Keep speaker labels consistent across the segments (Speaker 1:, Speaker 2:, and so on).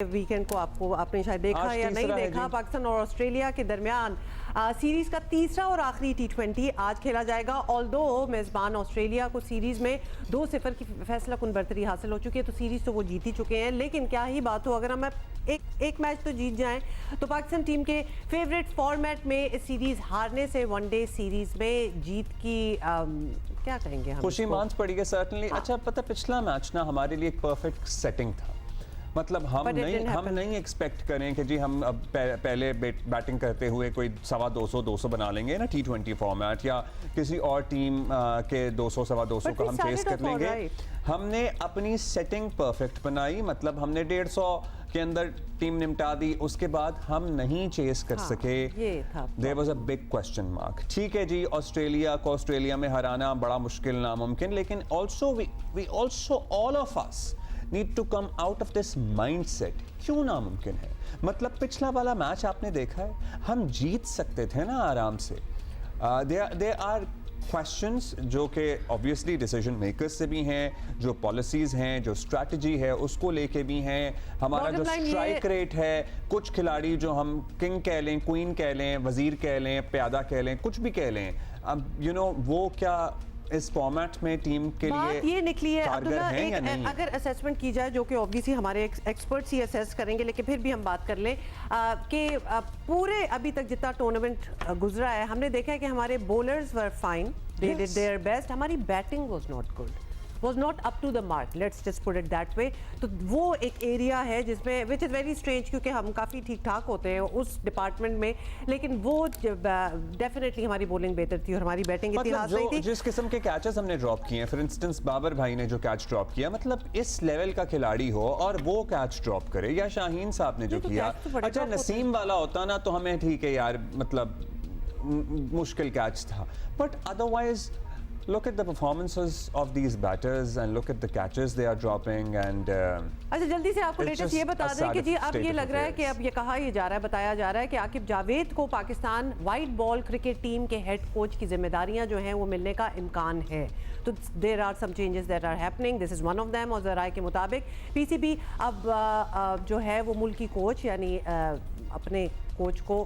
Speaker 1: Weekend को आपने शायद देखा या नहीं देखा, पाकिस्तान और ऑस्ट्रेलिया के दरमियान सीरीज का तीसरा और आखिरी T20 आज खेला जाएगा। ऑल्दो मेजबान ऑस्ट्रेलिया को सीरीज में 2-0 की फैसला कुन बरतरी हासिल हो चुकी है, तो सीरीज तो वो जीत ही चुके हैं। लेकिन क्या ही बात हो, अगर हम एक मैच तो जीत जाएं तो पाकिस्तान टीम के फेवरेट फॉर्मेट में इस सीरीज हारने से वनडे सीरीज में जीत की क्या कहेंगे हम,
Speaker 2: खुशी मांझ पड़ी है सर्टनली। अच्छा, पता पिछला मैच ना हमारे लिए एक परफेक्ट सेटिंग था। मतलब हम नहीं एक्सपेक्ट करें कि जी हम अब पहले बैटिंग करते हुए कोई 200 बना लेंगे ना T20 फॉर्मेट, या किसी और टीम के 200 को हम चेस कर लेंगे। हमने अपनी सेटिंग परफेक्ट बनाई, मतलब हमने 150 के अंदर टीम निपटा दी। उसके बाद हम नहीं चेस कर सके। There was a big question mark. ठीक है जी, ऑस्ट्रेलिया को ऑस्ट्रेलिया में हराना बड़ा मुश्किल नामुमकिन, लेकिन also we also all of us need to come out of this mindset. क्यों नामुमकिन है? मतलब पिछला वाला मैच आपने देखा है, हम जीत सकते थे ना आराम से। देयर आर क्वेश्चंस जो कि ऑब्वियसली डिसीजन मेकर्स से भी हैं, जो पॉलिसीज़ हैं, जो स्ट्रैटेजी है उसको लेके भी हैं, हमारा जो स्ट्राइक रेट है, कुछ खिलाड़ी जो हम किंग कह लें, क्वीन कह लें, वजीर कह लें, प्यादा कह लें, कुछ भी कह लें, अब वो क्या इस फॉर्मेट में टीम के लिए
Speaker 1: ये निकली है
Speaker 2: कारगर है या नहीं?
Speaker 1: अगर असेसमेंट की जाए, जो कि ऑब्वियसली हमारे एक्सपर्ट्स ही असेस करेंगे, लेकिन फिर भी हम बात कर लें कि पूरे अभी तक जितना टूर्नामेंट गुजरा है, हमने देखा है कि हमारे bowlers were fine, they did their best, हमारी batting was not good, was not up to the mark, let's just put it that way। तो वो एक एरिया है जिसमें which is very strange, क्योंकि हम काफ़ी ठीक ठाक होते हैं उस डिपार्टमेंट में, लेकिन वो डेफिनेटली हमारी बॉलिंग बेहतर थी और हमारी बैटिंग इतनी खास नहीं थी।
Speaker 2: जिस किस्म के कैचेस हमने ड्रॉप किए हैं, फॉर इंस्टेंस बाबर भाई ने जो कैच ड्रॉप किया, मतलब इस लेवल का खिलाड़ी हो और वो कैच ड्रॉप करे, या शाहीन साहब ने जो किया, अच्छा नसीम वाला होता ना तो हमें ठीक है यार, मतलब मुश्किल कैच था, but otherwise look at the performances of these batters and look at the catches they are dropping and
Speaker 1: अच्छा जल्दी से आपको लेटेस्ट ये बता दें कि जी अब ये लग रहा है कि अब ये कहा ये जा रहा है, बताया जा रहा है कि आकिब जावेद को Pakistan white ball cricket team के हेड कोच की जिम्मेदारियां जो हैं वो मिलने का इम्कान है। तो there are some changes that are happening, this is one of them. और ज़राए के मुताबिक पीसीबी अब जो है वो मुल्की कोच यानी अपने कोच को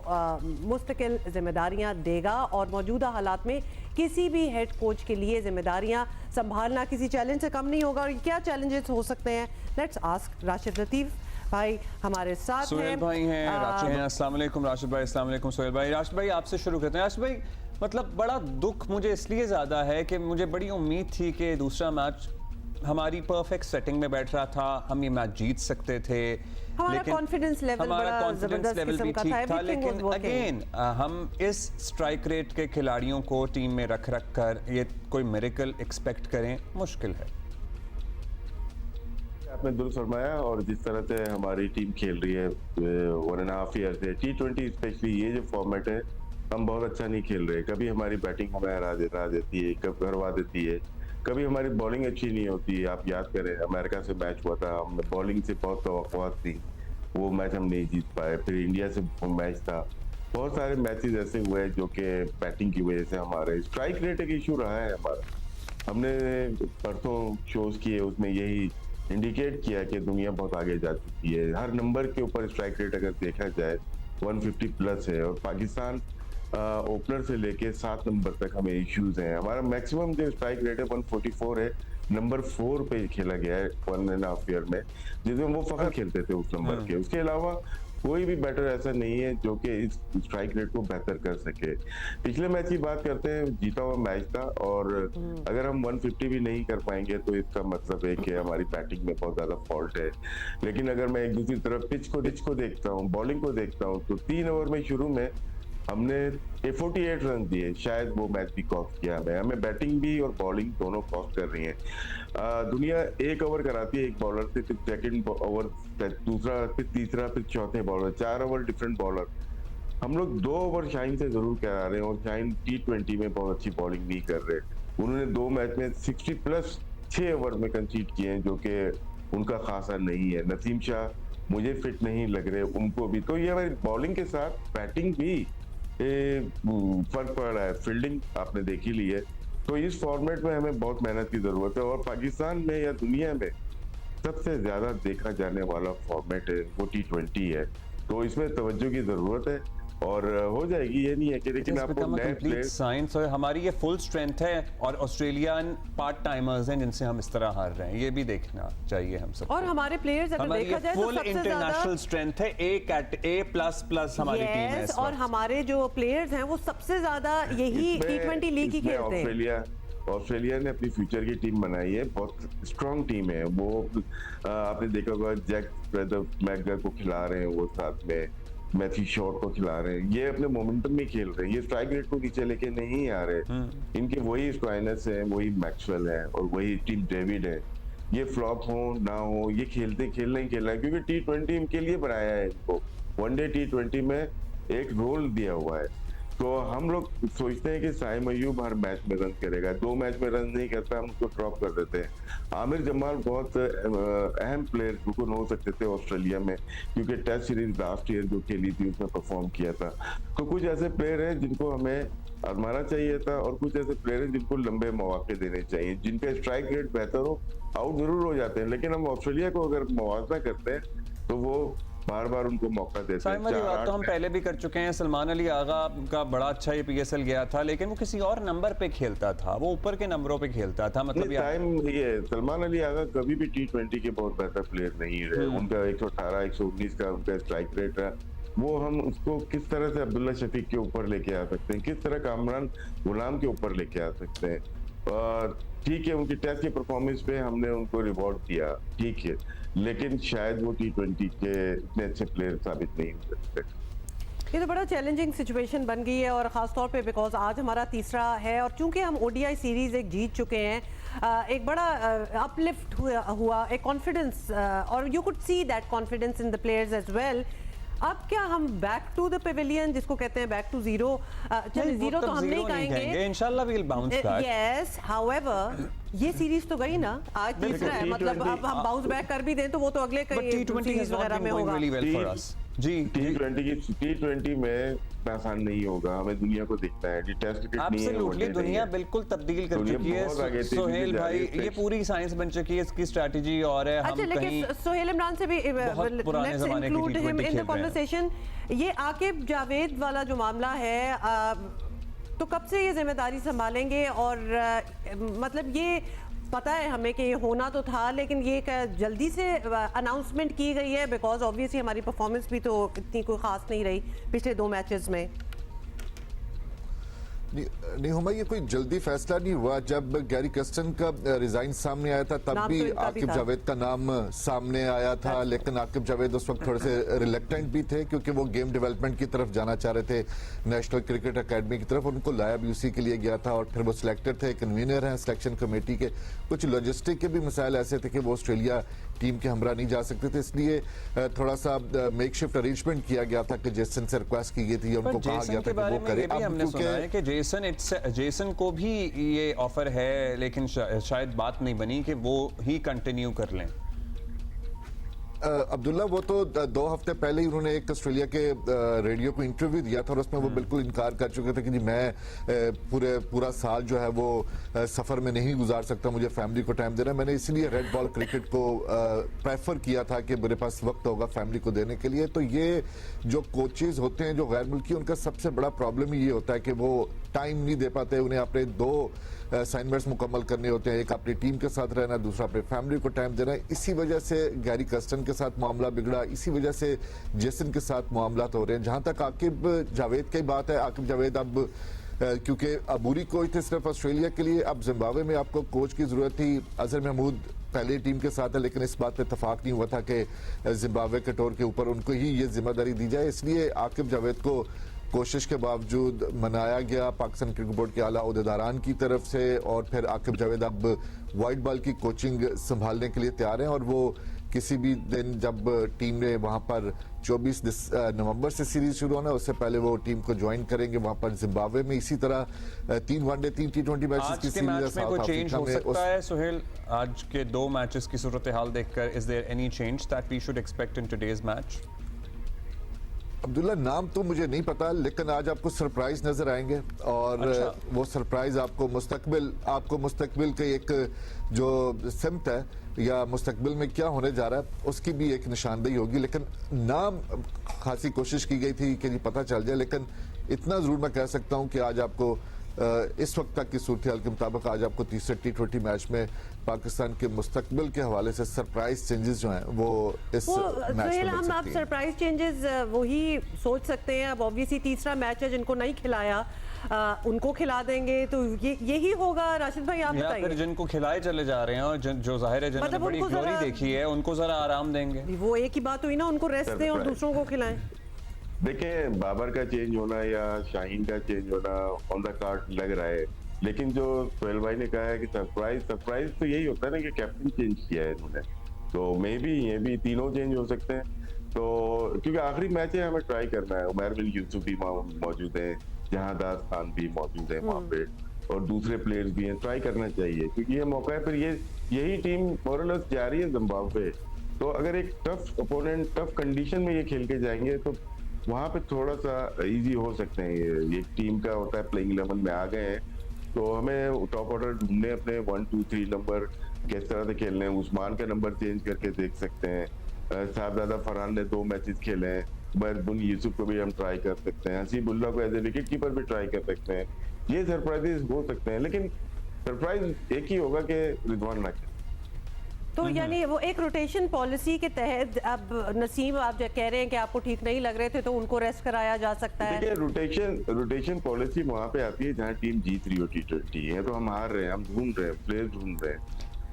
Speaker 1: मुस्तकिल जिम्मेदारियां देगा, और मौजूदा हालात में किसी भी हेड कोच के लिए जिम्मेदारियां संभालना किसी चैलेंज से कम नहीं होगा। और क्या चैलेंजेस हो सकते हैं, लेट्स आस्क राशिद लतीफ़ भाई हमारे साथ
Speaker 2: सोहेल भाई हैं, राशिद हैं। अस्सलाम वालेकुम राशिद भाई। अस्सलाम वालेकुम सोहेल भाई। राशिद भाई आपसे शुरू करते हैं। राशिद भाई, मतलब बड़ा दुख मुझे इसलिए ज़्यादा है कि मुझे बड़ी उम्मीद थी कि दूसरा मैच हमारी परफेक्ट सेटिंग में बैठ रहा था, हम ये मैच जीत सकते थे,
Speaker 1: हमारा कॉन्फिडेंस लेवल
Speaker 2: भी ठीक था, लेकिन अगेन हम इस स्ट्राइक रेट के खिलाड़ियों को टीम में रख कर ये कोई मिरेकल एक्सपेक्ट करें मुश्किल है।
Speaker 3: आपने दुरुस्त फरमाया, और जिस तरह से हमारी टीम खेल रही है 1.5 ईयर से T20 स्पेशली, ये जो फॉर्मेट है हम बहुत अच्छा नहीं खेल रहे। कभी हमारी बैटिंग हमें हरा देती है, कभी हरवा देती है, कभी हमारी बॉलिंग अच्छी नहीं होती है। आप याद करें अमेरिका से मैच हुआ था, हम बॉलिंग से बहुत तवक्कुआत थी, वो मैच हम नहीं जीत पाए। फिर इंडिया से मैच था, बहुत सारे मैचेस ऐसे हुए जो कि बैटिंग की वजह से हमारे स्ट्राइक रेट एक इशू रहा है हमारा। हमने परसों शोज किए, उसमें यही इंडिकेट किया कि दुनिया बहुत आगे जा चुकी है। हर नंबर के ऊपर स्ट्राइक रेट अगर देखा जाए 150 प्लस है, और पाकिस्तान ओपनर से लेके 7 नंबर तक हमें इश्यूज हैं। हमारा मैक्सिमम जो स्ट्राइक रेट है 144 है, नंबर 4 पे खेला गया है 1.5 ईयर में, जिसमें वो फखर खेलते थे उस नंबर के। उसके अलावा कोई भी बैटर ऐसा नहीं है जो कि इस स्ट्राइक रेट को बेहतर कर सके। पिछले मैच की बात करते हैं, जीता हुआ मैच था, और अगर हम 150 भी नहीं कर पाएंगे तो इसका मतलब है कि हमारी बैटिंग में बहुत ज्यादा फॉल्ट है। लेकिन अगर मैं एक दूसरी तरफ पिच को देखता हूँ, बॉलिंग को देखता हूँ, तो 3 ओवर में शुरू में हमने 48 रन दिए, शायद वो मैच भी कॉस्ट किया हमें बैटिंग भी और बॉलिंग दोनों कॉस्ट कर रही है। दुनिया 1 ओवर कराती है एक बॉलर से, फिर सेकंड ओवर दूसरा, फिर तीसरा, फिर चौथे बॉलर, 4 ओवर डिफरेंट बॉलर। हम लोग 2 ओवर शाहीन से जरूर करा रहे हैं, और शाहीन T20 में बहुत अच्छी बॉलिंग नहीं कर रहे। उन्होंने 2 मैच में 60 प्लस 6 ओवर में कंसीड किए हैं, जो कि उनका खासा नहीं है। नसीम शाह मुझे फिट नहीं लग रहे उनको भी, तो ये हमारी बॉलिंग के साथ बैटिंग भी फर्क पड़ रहा है। फील्डिंग आपने देख ही ली है, तो इस फॉर्मेट में हमें बहुत मेहनत की जरूरत है। और पाकिस्तान में या दुनिया में सबसे ज्यादा देखा जाने वाला फॉर्मेट है वो T20 है, तो इसमें तवज्जो की जरूरत है और हो जाएगी। ये नहीं है कि लेकिन आपको नए प्लेयर
Speaker 2: साइंस और हमारी ये फुल स्ट्रेंथ है और ऑस्ट्रेलियन पार्ट टाइमर्स हैं जिनसे हम इस तरह हार रहे हैं, ये भी देखना चाहिए हम सब।
Speaker 1: और हमारे प्लेयर्स अगर देखा जाए तो
Speaker 2: फुल इंटरनेशनल स्ट्रेंथ है, A+ हमारी टीम है।
Speaker 1: और हमारे जो प्लेयर्स हैं वो सबसे ज्यादा यही T20 लीग ही खेलते हैं।
Speaker 3: ऑस्ट्रेलिया ने अपनी फ्यूचर की टीम बनाई है, बहुत स्ट्रांग टीम है वो। आपने देखा होगा जैक मैकगर को खिला रहे हैं वो, साथ में मैथ्यू शॉट को खिला रहे हैं, ये अपने मोमेंटम में खेल रहे हैं, ये स्ट्राइक रेट को नीचे लेके नहीं आ रहे। इनके वही स्क्वाइनस है, वही मैक्सवेल है और वही टीम डेविड है। ये फ्लॉप हो ना हो, ये खेलना ही खेलना है, क्योंकि T20 इनके लिए बनाया है इनको। वनडे T20 में एक रोल दिया हुआ है, तो हम लोग सोचते हैं कि साइम अयूब हर मैच में रन करेगा, 2 मैच में रन नहीं करता हम उसको ड्रॉप कर देते हैं। आमिर जमाल बहुत अहम प्लेयर रुकन हो सकते थे ऑस्ट्रेलिया में, क्योंकि टेस्ट सीरीज लास्ट ईयर जो खेली थी उसमें परफॉर्म किया था। तो कुछ ऐसे प्लेयर हैं जिनको हमें आजमाना चाहिए था और कुछ ऐसे प्लेयर हैं जिनको लंबे मौके देने चाहिए, जिनका स्ट्राइक रेट बेहतर हो। आउट जरूर हो जाते हैं, लेकिन हम ऑस्ट्रेलिया को अगर मुआवजा करते हैं तो वो बार बार उनको मौका देते हैं।
Speaker 2: बात तो हम पहले भी कर चुके हैं। सलमान अली आगा का बड़ा अच्छा ये PSL गया था, लेकिन वो किसी और नंबर पे खेलता था, वो ऊपर के नंबरों पे खेलता था। मतलब
Speaker 3: टाइम ये सलमान अली आगा कभी भी T20 के बहुत बेहतर प्लेयर नहीं रहे। उनका 118 119 का उनका स्ट्राइक रेट है। वो हम उसको किस तरह से अब्दुल्ला शफीक के ऊपर लेके आ सकते हैं, किस तरह कामरान गुलाम के ऊपर लेके आ सकते हैं। और ठीक है, उनकी टेस्ट की परफॉर्मेंस पे हमने उनको रिवॉर्ड दिया, ठीक है, लेकिन शायद वो T20 के इतने अच्छे प्लेयर साबित नहीं हो सकते।
Speaker 1: ये तो बड़ा चैलेंजिंग सिचुएशन बन गई है, और ख़ास तौर पे बिकॉज आज हमारा तीसरा है और चूंकि हम ODI सीरीज़ एक जीत चुके हैं, एक बड़ा अपलिफ्ट हुआ एक कॉन्फिडेंस, और you could see that confidence in the players as well. अब क्या हम बैक टू द पेविलियन, जिसको कहते हैं बैक टू जीरो, चलिए जीरो तो हम नहीं कहेंगे,
Speaker 2: इंशाल्लाह we will bounce back.
Speaker 1: Yes, however ये सीरीज तो गई ना, आज तीसरा है, मतलब अब हम बाउंस बैक कर भी दें तो वो तो अगले कई सीरीज वगैरह में होगा।
Speaker 2: जी
Speaker 3: T20 में आसान नहीं होगा, हमें दुनिया को देखना है। टेस्ट क्रिकेट नहीं है,
Speaker 2: एब्सोल्युटली दुनिया बिल्कुल तब्दील कर चुकी है। सोहेल भाई, ये पूरी साइंस बन चुकी है, इसकी स्ट्रेटजी और है।
Speaker 1: अच्छा, लेकिन सोहेल इमरान से भी let's include him in the conversation. ये आकिब जावेद वाला जो मामला है, तो कब से ये जिम्मेदारी संभालेंगे? और मतलब ये पता है हमें कि ये होना तो था, लेकिन ये जल्दी से अनाउंसमेंट की गई है, बिकॉज ऑब्वियसली हमारी परफॉर्मेंस भी तो इतनी कोई खास नहीं रही पिछले 2 मैचेस में।
Speaker 4: नहीं हुमा, ये कोई जल्दी फैसला नहीं हुआ। जब गैरी कर्स्टन का रिजाइन सामने आया था तब भी आकिब जावेद का नाम सामने आया था, लेकिन आकिब जावेद उस वक्त थोड़े से रिलेक्टेंट भी थे, क्योंकि वो गेम डेवलपमेंट की तरफ जाना चाह रहे थे, नेशनल क्रिकेट अकेडमी की तरफ। उनको लाया भी उसी के लिए गया था, और फिर वो सिलेक्टेड थे, कन्वीनर हैं सिलेक्शन कमेटी के। कुछ लॉजिस्टिक के भी मसाइल ऐसे थे कि वो ऑस्ट्रेलिया टीम के हमरा नहीं जा सकते थे, इसलिए थोड़ा सा मेक शिफ्ट अरेंजमेंट किया गया था कि जेसन से रिक्वेस्ट की गई थी, उनको कहा गया था कि वो करे। अब क्योंकि
Speaker 2: जेसन को भी ये ऑफर है, लेकिन शायद बात नहीं बनी कि वो ही कंटिन्यू कर लें।
Speaker 4: अब्दुल्ला, वो तो 2 हफ्ते पहले ही उन्होंने एक ऑस्ट्रेलिया के रेडियो को इंटरव्यू दिया था और उसमें वो बिल्कुल इनकार कर चुके थे कि जी मैं पूरा साल जो है वो सफर में नहीं गुजार सकता, मुझे फैमिली को टाइम देना है। मैंने इसलिए रेड बॉल क्रिकेट को प्रेफर किया था कि मेरे पास वक्त होगा फैमिली को देने के लिए। तो ये जो कोचेज होते हैं जो गैर मुल्की, उनका सबसे बड़ा प्रॉब्लम ये होता है कि वो टाइम नहीं दे पाते। उन्हें अपने 2 असाइनमेंट्स मुकम्मल करने होते हैं, एक अपनी टीम के साथ रहना, दूसरा अपनी फैमिली को टाइम देना। इसी वजह से गैरी कर्स्टन के साथ मामला बिगड़ा, इसी वजह से जेसन के साथ मामला हो रहे हैं। जहां तक आकिब जावेद की बात है, आकिब जावेद अब क्योंकि अबूरी कोच थे सिर्फ ऑस्ट्रेलिया के लिए, अब जिम्बाब्वे में आपको कोच की जरूरत थी। अजहर महमूद पहले टीम के साथ है, लेकिन इस बात पे इत्तेफाक नहीं हुआ था कि जिम्बाब्वे के टूर के ऊपर उनको ही ये जिम्मेदारी दी जाए, इसलिए आकिब जावेद को कोशिश के बावजूद मनाया गया पाकिस्तान क्रिकेट बोर्ड के आला ओहदेदारान की तरफ से। और फिर आकिब जावेद अब वाइट बॉल की कोचिंग संभालने के लिए तैयार हैं, और वो किसी भी दिन जब टीम ने वहां पर 24 नवंबर से सीरीज शुरू होना, उससे पहले वो टीम को ज्वाइन करेंगे वहां पर जिम्बाब्वे में। इसी तरह 3 वनडे 3 T20 मैचेस की सीरीज
Speaker 2: में कोई चेंज हो सकता है सोहेल? आज के 2 मैचेस की सूरत हाल देखकर, is there any change that we should expect in today's match?
Speaker 4: Abdullah, नाम तो मुझे नहीं पता, लेकिन आज आपको सरप्राइज नजर आएंगे, और वो सरप्राइज आपको मुस्तकबिल के एक जो सिमत है या मुस्तकबिल में क्या होने जा रहा है उसकी भी एक निशानदेही होगी। लेकिन नाम खासी कोशिश की गई थी कि जी पता चल जाए, लेकिन इतना जरूर मैं कह सकता हूं कि आज आपको इस वक्त तक की सूरत हाल के मुताबिक आज आपको तीसरे T20 मैच में पाकिस्तान के मुस्तकबिल के हवाले से सरप्राइज चेंजेस जो हैं वो इस मैच में
Speaker 1: हम अब सरप्राइज चेंजेस वही सोच सकते हैं। अब ऑब्वियसली तीसरा मैच है, जिनको नहीं खिलाया उनको खिला देंगे, तो यही होगा। राशिद भाई आप बताइए।
Speaker 2: फिर जिनको खिलाए चले जा रहे हैं और जो जाहिर है जिन्होंने बड़ी ग्लोरी देखी है उनको जरा आराम देंगे।
Speaker 1: वो एक ही बात हुई ना, उनको रेस्ट दें और दूसरों को खिलाएं।
Speaker 3: देखिए बाबर का चेंज होना या शाहीन का चेंज होना ऑन द कार्ड लग रहा है, लेकिन जो सोहेल भाई ने कहा है कि सरप्राइज तो यही होता है ना कि कैप्टन चेंज किया है इन्होंने, तो मे भी ये भी तीनों चेंज हो सकते हैं। तो क्योंकि आखिरी मैच है, हमें ट्राई करना है। उमर बिन यूसुफ भी मौजूद है, जहांदार खान भी मौजूद है वहाँ पे, और दूसरे प्लेयर्स भी हैं, ट्राई करना चाहिए क्योंकि ये मौका है। फिर यही टीम मोरलेस जा रही है जिम्बाब्वे, तो अगर एक टफ ओपोनेंट टफ कंडीशन में ये खेल के जाएंगे तो वहाँ पे थोड़ा सा इजी हो सकते हैं। ये टीम का होता है, प्लेइंग 11 में आ गए हैं तो हमें टॉप ऑर्डर ढूंढने अपने 1, 2, 3 नंबर किस तरह से खेलने हैं। उस्मान का नंबर चेंज करके देख सकते हैं। साहबजादा फरहान ने 2 मैचेस खेले हैं, उमर बिन यूसुफ को भी हम ट्राई कर सकते हैं, हसीबुल्लाह को एज ए विकेट कीपर भी ट्राई कर सकते हैं। ये सरप्राइजेस हो सकते हैं, लेकिन सरप्राइज एक ही होगा कि रिजवान ना खेले।
Speaker 1: तो यानी वो एक रोटेशन पॉलिसी के तहत अब नसीम आप कह रहे हैं कि आपको ठीक नहीं लग रहे थे तो उनको रेस्ट कराया जा सकता है।
Speaker 3: देखिए रोटेशन पॉलिसी वहाँ पे आती है जहाँ टीम जीत रही हो T20 है, तो हम हार रहे हैं, हम ढूंढ रहे हैं, प्लेयर ढूंढ रहे हैं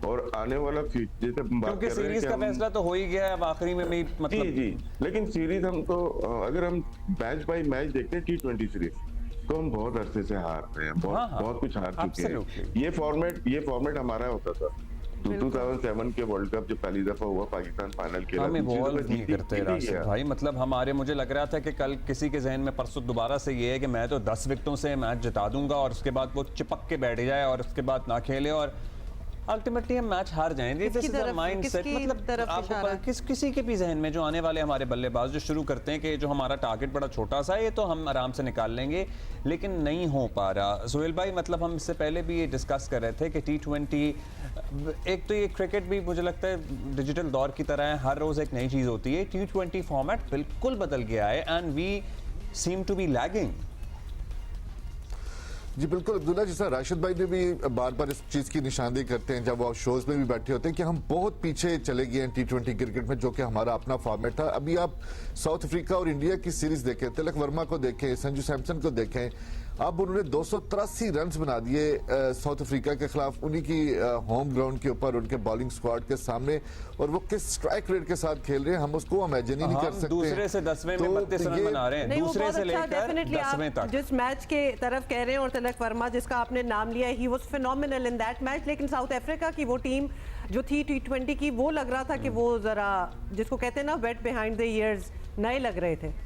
Speaker 3: और आने वाला फ्यूचर जैसे हम बात कर रहे हैं
Speaker 2: सीरीज का फैसला तो हो ही गया है अब आखिरी में भी, मतलब
Speaker 3: जी, लेकिन सीरीज हम तो अगर हम मैच बाय मैच देखते हैं T20 सीरीज तो हम बहुत अरसे से हार रहे हैं, बहुत कुछ हार चुके हैं। ये फॉर्मेट हमारा होता था 2007 के वर्ल्ड कप, जो पहली दफा हुआ पाकिस्तान फाइनल खेला,
Speaker 2: हम इवॉल्व नहीं करते राशिद भाई। मतलब मुझे लग रहा था कि कल किसी के जहन में परसों दोबारा से ये है कि मैं तो 10 विकेटों से मैच जिता दूंगा और उसके बाद वो चिपक के बैठ जाए और उसके बाद ना खेले और अल्टीमेटली हम मैच हार जाएंगे। This is a mindset. मतलब आपको किसी के भी जहन में जो आने वाले हमारे बल्लेबाज जो शुरू करते हैं कि जो हमारा टारगेट बड़ा छोटा सा है, ये तो हम आराम से निकाल लेंगे, लेकिन नहीं हो पा रहा। सोहेल भाई मतलब हम इससे पहले भी ये डिस्कस कर रहे थे कि T20 एक तो ये क्रिकेट भी मुझे लगता है डिजिटल दौर की तरह है, हर रोज एक नई चीज होती है। T20 फॉर्मेट बिल्कुल बदल गया है and we seem to be lagging.
Speaker 4: जी बिल्कुल अब्दुल्ला, जैसा राशिद भाई ने भी बार बार इस चीज़ की निशानदेही करते हैं जब वो शोज में भी बैठे होते हैं कि हम बहुत पीछे चले गए हैं T20 क्रिकेट में, जो कि हमारा अपना फॉर्मेट था। अभी आप साउथ अफ्रीका और इंडिया की सीरीज देखें, तिलक वर्मा को देखें, संजू सैमसन को देखें, अब उन्होंने 283 रन बना दिए साउथ अफ्रीका के खिलाफ, उन्हीं की होम ग्राउंड के ऊपर उनके बॉलिंग स्क्वाड के सामने, और वो किस स्ट्राइक रेट के साथ खेल रहे हैं हम उसको इमेजिन ही नहीं कर सकते।
Speaker 2: दूसरे से 10वें में 32 रन बना रहे हैं, दूसरे से लेकर 10वें तक।
Speaker 1: जिस मैच के तरफ कह रहे हैं और तिलक वर्मा जिसका आपने नाम लिया, he was phenomenal in that match, लेकिन साउथ अफ्रीका की वो टीम जो थी T20 की, वो लग रहा था कि वो जरा जिसको कहते हैं ना वेट बिहाइंड द ईयर्स, नए लग रहे थे।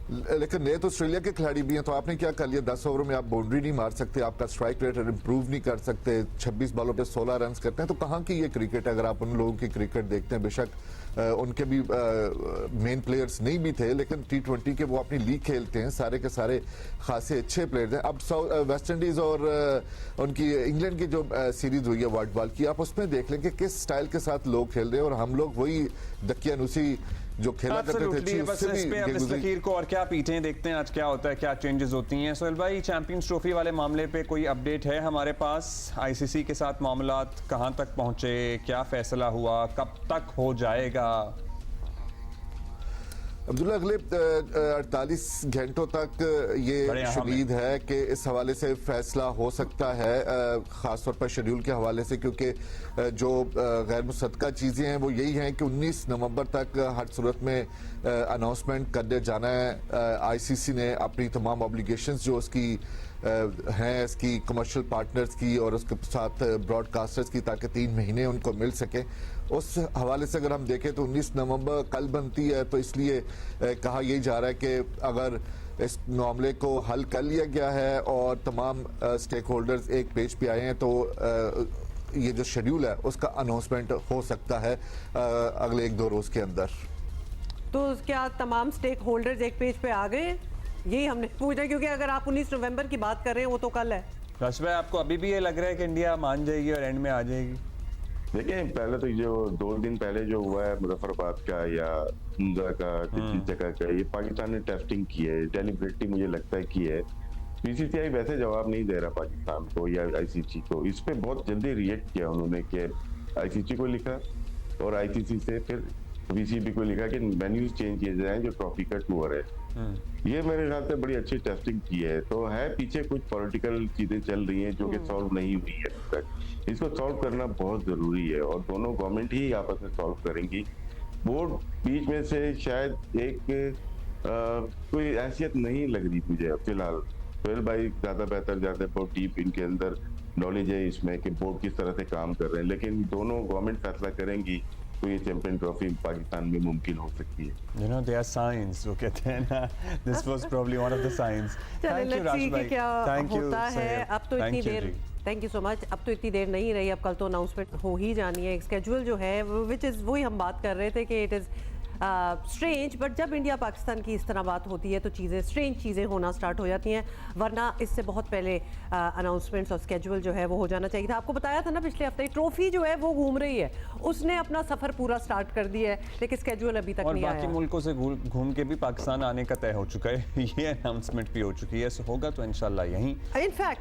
Speaker 4: लेकिन नए तो ऑस्ट्रेलिया के खिलाड़ी भी हैं, तो आपने क्या कर लिया? 10 ओवरों में आप बाउंड्री नहीं मार सकते, आपका स्ट्राइक रेट इंप्रूव नहीं कर सकते, 26 बॉलों पे 16 रन करते हैं, तो कहाँ की ये क्रिकेट है? अगर आप उन लोगों की क्रिकेट देखते हैं, बेशक उनके भी मेन प्लेयर्स नहीं भी थे, लेकिन T20 के वो अपनी लीग खेलते हैं, सारे के सारे खासे अच्छे प्लेयर्स हैं। अब वेस्ट इंडीज और उनकी इंग्लैंड की जो सीरीज हुई है वाइट बॉल की, आप उसमें देख लें कि किस स्टाइल के साथ लोग खेल रहे हैं, और हम लोग वही दकियानुसी जो खेला करते थे
Speaker 2: बस इस पे अब इस लकीर को और क्या पीटें, देखते हैं आज क्या होता है, क्या चेंजेस होती हैं। सोहेल भाई, चैंपियंस ट्रॉफी वाले मामले पे कोई अपडेट है हमारे पास? ICC के साथ मामलात कहां तक पहुंचे, क्या फैसला हुआ, कब तक हो जाएगा?
Speaker 4: अब्दुल्ला, अगले 48 घंटों तक ये शुमीद है कि इस हवाले से फैसला हो सकता है, ख़ासतौर पर शेड्यूल के हवाले से, क्योंकि जो गैर मुसद्दक़ा चीज़ें हैं वो यही हैं कि 19 नवंबर तक हर सूरत में अनाउंसमेंट करने जाना है। ICC ने अपनी तमाम ऑब्लिगेशंस जो उसकी हैं, इसकी कमर्शियल पार्टनर्स की और उसके साथ ब्रॉडकास्टर्स की, ताकि 3 महीने उनको मिल सके। उस हवाले से अगर हम देखें तो 19 नवंबर कल बनती है, तो इसलिए कहा यही जा रहा है कि अगर इस मामले को हल कर लिया गया है और तमाम स्टेक होल्डर्स एक पेज पे आए हैं, तो ये जो शेड्यूल है उसका अनाउंसमेंट हो सकता है अगले 1-2 रोज के अंदर।
Speaker 1: तो क्या तमाम स्टेक होल्डर्स एक पेज पे आ गए? यही हमने पूछा, क्योंकि अगर आप 19 नवंबर की बात कर रहे हैं वो तो कल है।
Speaker 2: राशिद भाई, आपको अभी भी ये लग रहा है कि इंडिया मान जाएगी और एंड में आ जाएगी?
Speaker 3: देखिए पहले तो जो 2 दिन पहले जो हुआ है मुजफ्फराबाद का या हुंजा का किसी जगह का, ये पाकिस्तान ने टेस्टिंग की है, डेलिबरेटली मुझे लगता है की है। बीसीसीआई वैसे जवाब नहीं दे रहा पाकिस्तान को या आईसीसी को, इस पे बहुत जल्दी रिएक्ट किया उन्होंने कि आईसीसी को लिखा और आईसीसी से फिर बीसीबी को लिखा कि मेन्यूज चेंज किए जाएं जो ट्रॉफी का टूर है। ये मेरे ख्याल से बड़ी अच्छी टेस्टिंग की है। तो है पीछे कुछ पॉलिटिकल चीजें चल रही हैं जो कि सॉल्व नहीं हुई है अब तक। इसको सॉल्व करना बहुत जरूरी है और दोनों गवर्नमेंट ही आपस में सॉल्व करेंगी। बोर्ड बीच में से शायद एक कोई हैसियत नहीं लग रही मुझे फिलहाल। सोहेल भाई ज्यादा बेहतर जाते हैं, बहुत डीप इनके अंदर नॉलेज है इसमें कि बोर्ड किस तरह से काम कर रहे हैं, लेकिन दोनों गवर्नमेंट फैसला करेंगी तो ये चैंपियन ट्रॉफी पाकिस्तान में मुमकिन हो सकती है।
Speaker 2: You know, they are signs, वो कहते हैं ना, this was probably one of the signs.
Speaker 1: चलिए
Speaker 2: Thank you,
Speaker 1: let's see
Speaker 2: Raj
Speaker 1: कि
Speaker 2: bhai.
Speaker 1: क्या
Speaker 2: Thank you,
Speaker 1: होता है।
Speaker 2: Sohail.
Speaker 1: अब तो इतनी
Speaker 2: Thank you,
Speaker 1: देर,
Speaker 2: जी.
Speaker 1: Thank you so much. अब तो इतनी देर नहीं रही, अब कल तो अनाउंसमेंट हो ही जानी है। स्केड्यूल जो है विच इज़ वही हम बात कर रहे थे कि इट इज़ स्ट्रेंज, बट जब इंडिया पाकिस्तान की इस तरह बात होती है तो चीज़ें स्ट्रेंज चीज़ें होना स्टार्ट हो जाती हैं, वरना इससे बहुत पहले अनाउंसमेंट्स और स्केड्यूल जो है वो हो जाना चाहिए था। आपको बताया था ना पिछले हफ्ते, ट्रॉफी जो है वो घूम रही है, उसने अपना सफ़र पूरा स्टार्ट कर दिया है, लेकिन स्केड्यूल अभी तक
Speaker 2: और
Speaker 1: नहीं
Speaker 2: बाकी
Speaker 1: आया।
Speaker 2: मुल्कों से घूम के भी पाकिस्तान आने का तय हो चुका है, ये अनाउंसमेंट भी हो चुकी है, होगा तो इंशाल्लाह यहीं।
Speaker 1: इनफैक्ट